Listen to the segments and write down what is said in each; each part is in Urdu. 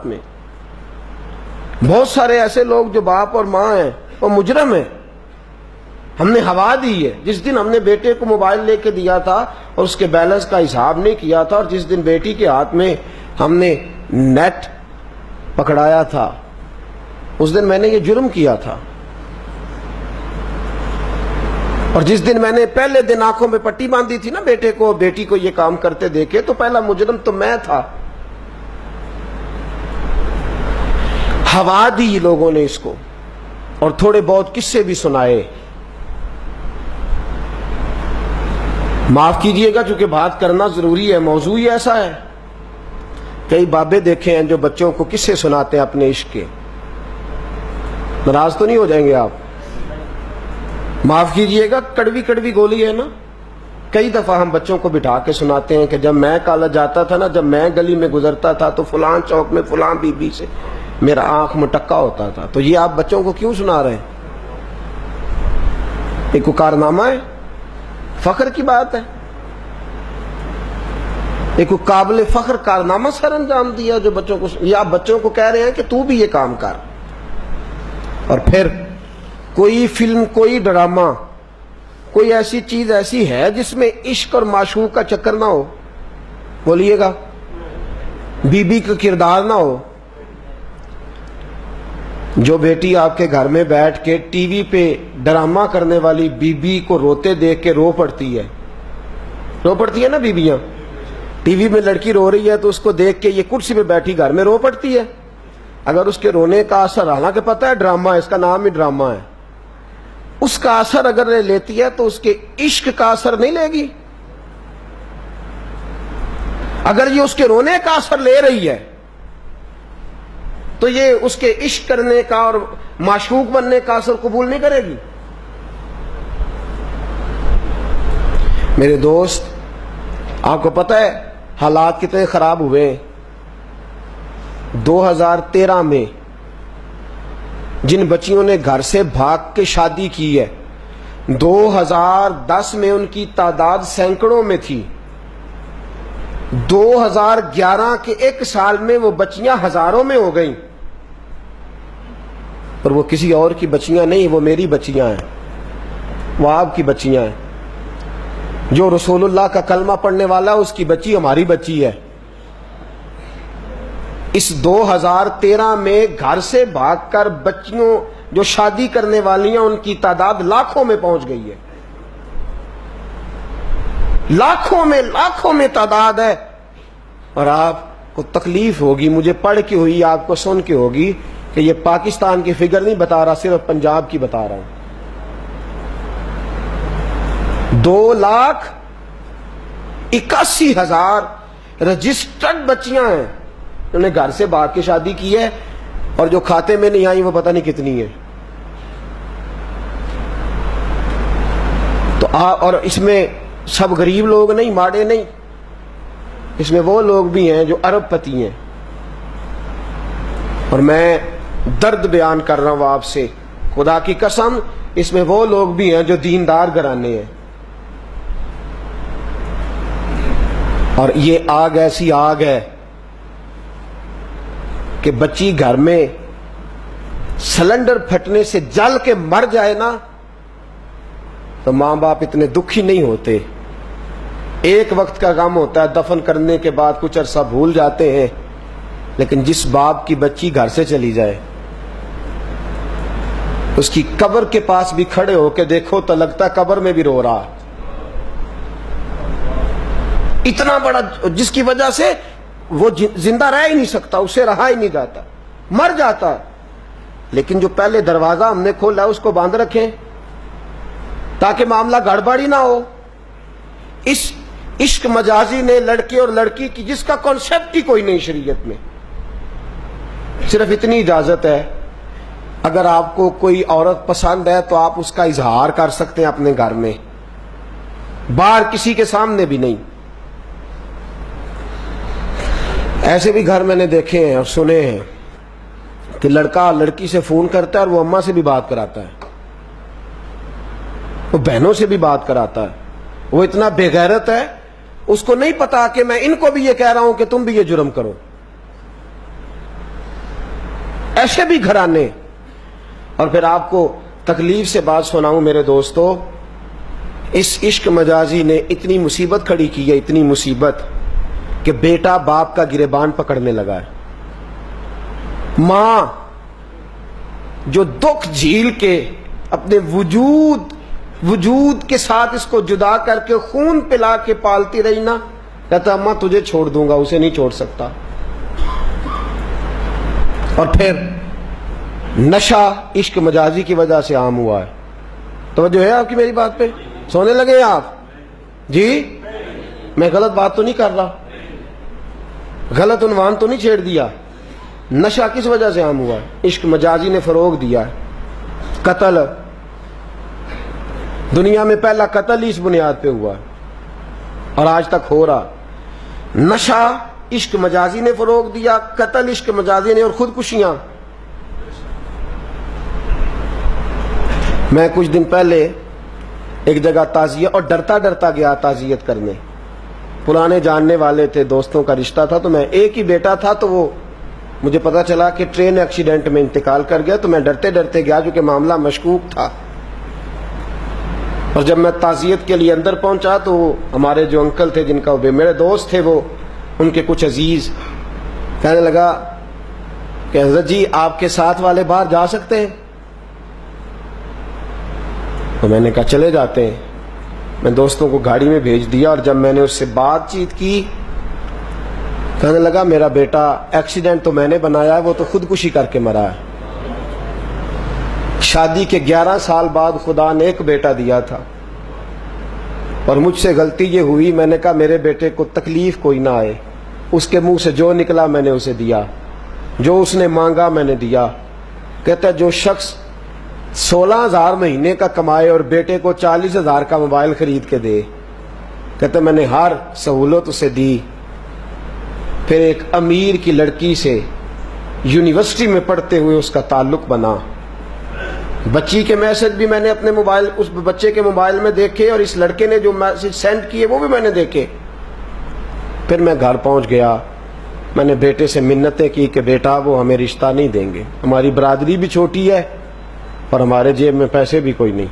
میں بہت سارے ایسے لوگ جو باپ اور ماں ہیں وہ مجرم ہیں. ہم نے ہوا دی ہے. جس دن ہم نے بیٹے کو موبائل لے کے دیا تھا اور اس کے بیلنس کا حساب نہیں کیا تھا، اور جس دن بیٹی کے ہاتھ میں ہم نے نیٹ پکڑایا تھا، اس دن میں نے یہ جرم کیا تھا. اور جس دن میں نے پہلے دن آنکھوں میں پٹی باندھی تھی نا بیٹے کو، بیٹی کو یہ کام کرتے دیکھے، تو پہلا مجرم تو میں تھا. ہوا دی لوگوں نے اس کو، اور تھوڑے بہت قصے بھی سنائے. معاف کیجئے گا چونکہ بات کرنا ضروری ہے، موضوع ہی ایسا ہے. کئی بابے دیکھے ہیں جو بچوں کو قصے سناتے ہیں اپنے عشق کے. ناراض تو نہیں ہو جائیں گے آپ؟ معاف کیجئے گا، کڑوی کڑوی گولی ہے نا. کئی دفعہ ہم بچوں کو بٹھا کے سناتے ہیں کہ جب میں کالج جاتا تھا نا، جب میں گلی میں گزرتا تھا تو فلاں چوک میں فلاں بی بی سے میرا آنکھ مٹکا ہوتا تھا. تو یہ آپ بچوں کو کیوں سنا رہے ہیں؟ ایک کارنامہ ہے، فخر کی بات ہے. ایک قابل فخر کارنامہ سر انجام دیا جو بچوں کو، یہ آپ بچوں کو کہہ رہے ہیں کہ تو بھی یہ کام کر. اور پھر کوئی فلم، کوئی ڈرامہ، کوئی ایسی چیز ایسی ہے جس میں عشق اور معشوق کا چکر نہ ہو؟ بولیے گا. بی بی کا کردار نہ ہو. جو بیٹی آپ کے گھر میں بیٹھ کے ٹی وی پہ ڈرامہ کرنے والی بی بی کو روتے دیکھ کے رو پڑتی ہے نا بیویاں. ٹی وی میں لڑکی رو رہی ہے تو اس کو دیکھ کے یہ کرسی پہ بیٹھی گھر میں رو پڑتی ہے. اگر اس کے رونے کا اثر، حالانکہ پتہ ہے ڈرامہ، اس کا نام ہی ڈرامہ ہے، اس کا اثر اگر لیتی ہے تو اس کے عشق کا اثر نہیں لے گی. اگر یہ اس کے رونے کا اثر لے رہی ہے تو یہ اس کے عشق کرنے کا اور معشوق بننے کا اثر قبول نہیں کرے گی. میرے دوست، آپ کو پتہ ہے حالات کتنے خراب ہوئے ہیں. 2013 میں جن بچیوں نے گھر سے بھاگ کے شادی کی ہے، 2010 میں ان کی تعداد سینکڑوں میں تھی. 2011 کے ایک سال میں وہ بچیاں ہزاروں میں ہو گئیں. اور وہ کسی اور کی بچیاں نہیں، وہ میری بچیاں ہیں، وہ آپ کی بچیاں ہیں. جو رسول اللہ کا کلمہ پڑھنے والا اس کی بچی ہماری بچی ہے. اس 2013 میں گھر سے بھاگ کر بچیوں جو شادی کرنے والی ہیں ان کی تعداد لاکھوں میں پہنچ گئی ہے. لاکھوں میں تعداد ہے. اور آپ کو تکلیف ہوگی، مجھے پڑھ کے ہوئی، آپ کو سن کے ہوگی کہ یہ پاکستان کی فگر نہیں بتا رہا، صرف پنجاب کی بتا رہا ہوں. 2,81,000 رجسٹرڈ بچیاں ہیں، انہوں نے گھر سے بھاگ کے شادی کی ہے، اور جو کھاتے میں نہیں آئی وہ پتہ نہیں کتنی ہے. تو اور اس میں سب غریب لوگ نہیں، ماڑے نہیں، اس میں وہ لوگ بھی ہیں جو ارب پتی ہیں. اور میں درد بیان کر رہا ہوں آپ سے، خدا کی قسم، اس میں وہ لوگ بھی ہیں جو دیندار گھرانے ہیں. اور یہ آگ ایسی آگ ہے کہ بچی گھر میں سلنڈر پھٹنے سے جل کے مر جائے نا تو ماں باپ اتنے دکھی نہیں ہوتے. ایک وقت کا غم ہوتا ہے، دفن کرنے کے بعد کچھ عرصہ بھول جاتے ہیں. لیکن جس باپ کی بچی گھر سے چلی جائے، اس کی قبر کے پاس بھی کھڑے ہو کے دیکھو تو لگتا ہے قبر میں بھی رو رہا. اتنا بڑا، جس کی وجہ سے وہ زندہ رہ ہی نہیں سکتا، اسے رہا ہی نہیں جاتا، مر جاتا. لیکن جو پہلے دروازہ ہم نے کھولا اس کو باندھ رکھیں تاکہ معاملہ گڑبڑی نہ ہو. اس عشق مجازی نے لڑکے اور لڑکی کی، جس کا کانسیپٹ ہی کوئی نہیں شریعت میں. صرف اتنی اجازت ہے، اگر آپ کو کوئی عورت پسند ہے تو آپ اس کا اظہار کر سکتے ہیں اپنے گھر میں، باہر کسی کے سامنے بھی نہیں. ایسے بھی گھر میں نے دیکھے ہیں اور سنے ہیں کہ لڑکا لڑکی سے فون کرتا ہے اور وہ اماں سے بھی بات کراتا ہے، وہ بہنوں سے بھی بات کراتا ہے. وہ اتنا بے غیرت ہے، اس کو نہیں پتا کہ میں ان کو بھی یہ کہہ رہا ہوں کہ تم بھی یہ جرم کرو. ایسے بھی گھرانے. اور پھر آپ کو تکلیف سے بات سناؤں میرے دوستو, اس عشق مجازی نے اتنی مصیبت کھڑی کی ہے, اتنی مصیبت کہ بیٹا باپ کا گریبان پکڑنے لگا ہے. ماں جو دکھ جھیل کے اپنے وجود کے ساتھ اس کو جدا کر کے خون پلا کے پالتی رہی نا, کہتا اماں تجھے چھوڑ دوں گا, اسے نہیں چھوڑ سکتا. اور پھر نشہ عشق مجازی کی وجہ سے عام ہوا ہے. توجہ ہے آپ کی میری بات پہ؟ سونے لگے ہیں آپ جی؟ میں غلط بات تو نہیں کر رہا, غلط عنوان تو نہیں چھیڑ دیا. نشہ کس وجہ سے عام ہوا ہے؟ عشق مجازی نے فروغ دیا ہے. قتل, دنیا میں پہلا قتل ہی اس بنیاد پہ ہوا ہے اور آج تک ہو رہا. نشہ عشق مجازی نے فروغ دیا, قتل عشق مجازی نے, اور خودکشیاں. میں کچھ دن پہلے ایک جگہ تعزیت, اور ڈرتا ڈرتا گیا تعزیت کرنے. پرانے جاننے والے تھے, دوستوں کا رشتہ تھا, تو میں ایک ہی بیٹا تھا, تو وہ مجھے پتا چلا کہ ٹرین ایکسیڈنٹ میں انتقال کر گیا. تو میں ڈرتے ڈرتے گیا جو کہ معاملہ مشکوک تھا. اور جب میں تعزیت کے لیے اندر پہنچا تو ہمارے جو انکل تھے, جن کا میرے دوست تھے, وہ ان کے کچھ عزیز کہنے لگا کہ حضرت جی آپ کے ساتھ والے باہر جا سکتے ہیں؟ تو میں نے کہا چلے جاتے ہیں. میں دوستوں کو گاڑی میں بھیج دیا, اور جب میں نے اس سے بات چیت کی, کہنے لگا میرا بیٹا ایکسیڈنٹ تو میں نے بنایا ہے, وہ تو خودکشی کر کے مرا ہے. شادی کے 11 سال بعد خدا نے ایک بیٹا دیا تھا, اور مجھ سے غلطی یہ ہوئی, میں نے کہا میرے بیٹے کو تکلیف کوئی نہ آئے. اس کے منہ سے جو نکلا میں نے اسے دیا, جو اس نے مانگا میں نے دیا. کہتا ہے جو شخص 16,000 مہینے کا کمائے اور بیٹے کو 40,000 کا موبائل خرید کے دے, کہتا ہے میں نے ہر سہولت اسے دی. پھر ایک امیر کی لڑکی سے یونیورسٹی میں پڑھتے ہوئے اس کا تعلق بنا. بچی کے میسج بھی میں نے اپنے موبائل, اس بچے کے موبائل میں دیکھے, اور اس لڑکے نے جو میسج سینڈ کیے وہ بھی میں نے دیکھے. پھر میں گھر پہنچ گیا, میں نے بیٹے سے منتیں کی کہ بیٹا وہ ہمیں رشتہ نہیں دیں گے, ہماری برادری بھی چھوٹی ہے اور ہمارے جیب میں پیسے بھی کوئی نہیں.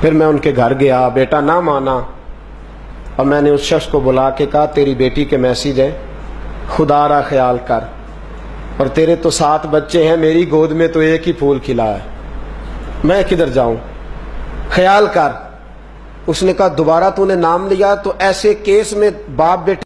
پھر میں ان کے گھر گیا, بیٹا نہ مانا, اور میں نے اس شخص کو بلا کے کہا تیری بیٹی کے میسج ہے, خدا را خیال کر, اور تیرے تو 7 بچے ہیں, میری گود میں تو ایک ہی پھول کھلا ہے, میں کدھر جاؤں, خیال کر. اس نے کہا دوبارہ تو نے نام لیا تو ایسے کیس میں باپ بیٹے